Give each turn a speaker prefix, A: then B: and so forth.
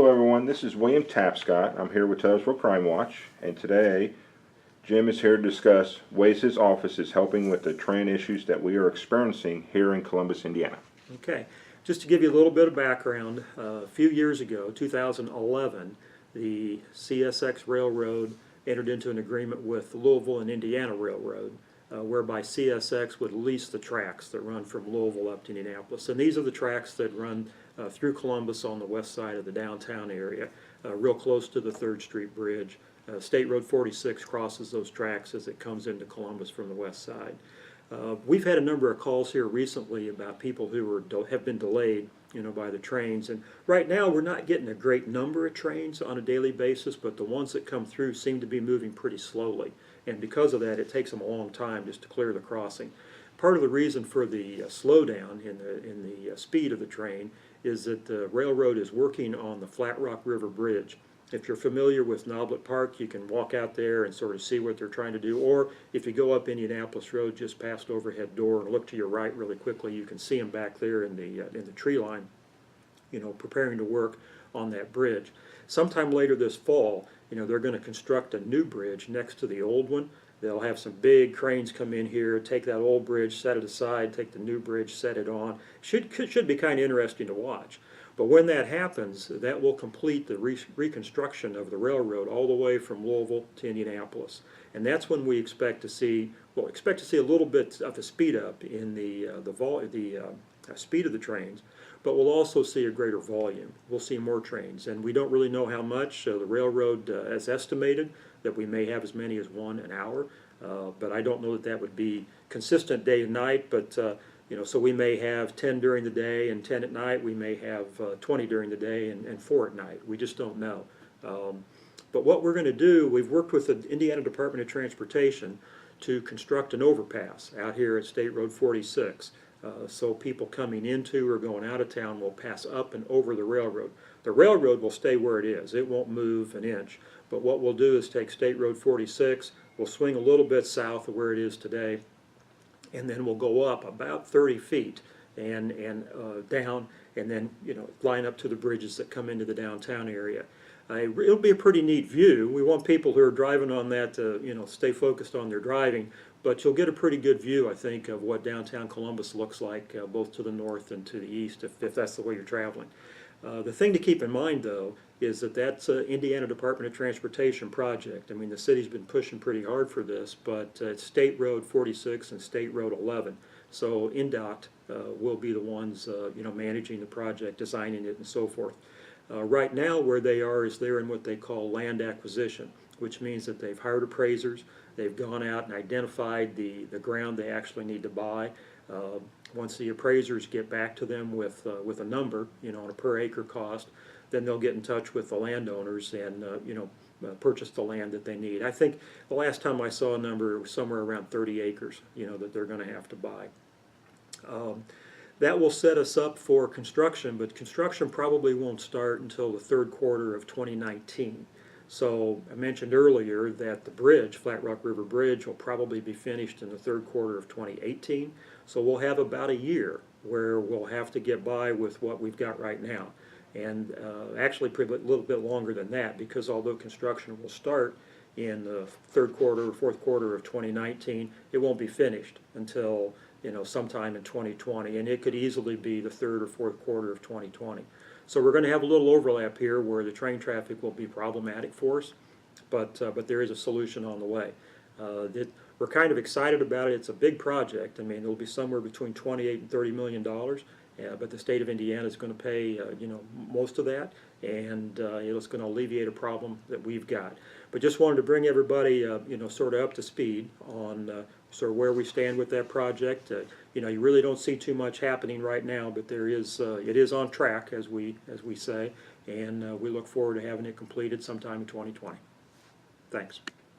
A: Hello everyone, this is William Tapscott. I'm here with Taylorsvillecrimewatch, and today Jim is here to discuss ways his office is helping with the train issues that we are experiencing here in Columbus, Indiana.
B: Okay, just to give you a little bit of background, a few years ago, 2011, the CSX Railroad entered into an agreement with the Louisville and Indiana Railroad, whereby CSX would lease the tracks that run from Louisville up to Indianapolis. And these are the tracks that run through Columbus on the west side of the downtown area, real close to the 3rd Street Bridge. State Road 46 crosses those tracks as it comes into Columbus from the west side. We've had a number of calls here recently about people who have been delayed, by the trains. And right now we're not getting a great number of trains on a daily basis, but the ones that come through seem to be moving pretty slowly. And because of that, it takes them a long time just to clear the crossing. Part of the reason for the slowdown in the speed of the train is that the railroad is working on the Flat Rock River Bridge. If you're familiar with Noblet Park, you can walk out there and sort of see what they're trying to do. Or if you go up Indianapolis Road just past overhead door and look to your right really quickly, you can see them back there in the tree line, preparing to work on that bridge. Sometime later this fall, they're going to construct a new bridge next to the old one. They'll have some big cranes come in here, take that old bridge, set it aside, take the new bridge, set it on. Should be kind of interesting to watch. But when that happens, that will complete the reconstruction of the railroad all the way from Louisville to Indianapolis. And that's when we expect to see a little bit of a speed up in the speed of the trains, but we'll also see a greater volume. We'll see more trains, and we don't really know how much. The railroad has estimated that we may have as many as 1 an hour, but I don't know that would be consistent day and night. But so we may have 10 during the day and 10 at night. We may have 20 during the day and 4 at night. We just don't know. But what we're going to do, we've worked with the Indiana Department of Transportation to construct an overpass out here at State Road 46. So people coming into or going out of town will pass up and over the railroad. The railroad will stay where it is. It won't move an inch. But what we'll do is take State Road 46, we'll swing a little bit south of where it is today, and then we'll go up about 30 feet and down, and then line up to the bridges that come into the downtown area. It'll be a pretty neat view. We want people who are driving on that to stay focused on their driving, but you'll get a pretty good view, I think, of what downtown Columbus looks like, both to the north and to the east, if that's the way you're traveling. The thing to keep in mind, though, is that that's an Indiana Department of Transportation project. I mean, the city's been pushing pretty hard for this, but it's State Road 46 and State Road 11. So INDOT will be the ones, managing the project, designing it, and so forth. Right now, where they are is they're in what they call land acquisition, which means that they've hired appraisers, they've gone out and identified the ground they actually need to buy. Once the appraisers get back to them with a number, on a per acre cost, then they'll get in touch with the landowners and purchase the land that they need. I think the last time I saw a number, it was somewhere around 30 acres, that they're going to have to buy. That will set us up for construction, but construction probably won't start until the 3rd quarter of 2019. So I mentioned earlier that the bridge, Flat Rock River Bridge, will probably be finished in the 3rd quarter of 2018. So we'll have about a year where we'll have to get by with what we've got right now. And actually a little bit longer than that, because although construction will start in the 3rd quarter or 4th quarter of 2019, it won't be finished until sometime in 2020, and it could easily be the 3rd or 4th quarter of 2020. So we're going to have a little overlap here where the train traffic will be problematic for us, but there is a solution on the way. We're kind of excited about it. It's a big project. I mean, it'll be somewhere between $28 and $30 million, but the state of Indiana is going to pay most of that, and it's going to alleviate a problem that we've got. But just wanted to bring everybody sort of up to speed on sort of where we stand with that project. You really don't see too much happening right now, but there is it is on track, as we say, and we look forward to having it completed sometime in 2020. Thanks.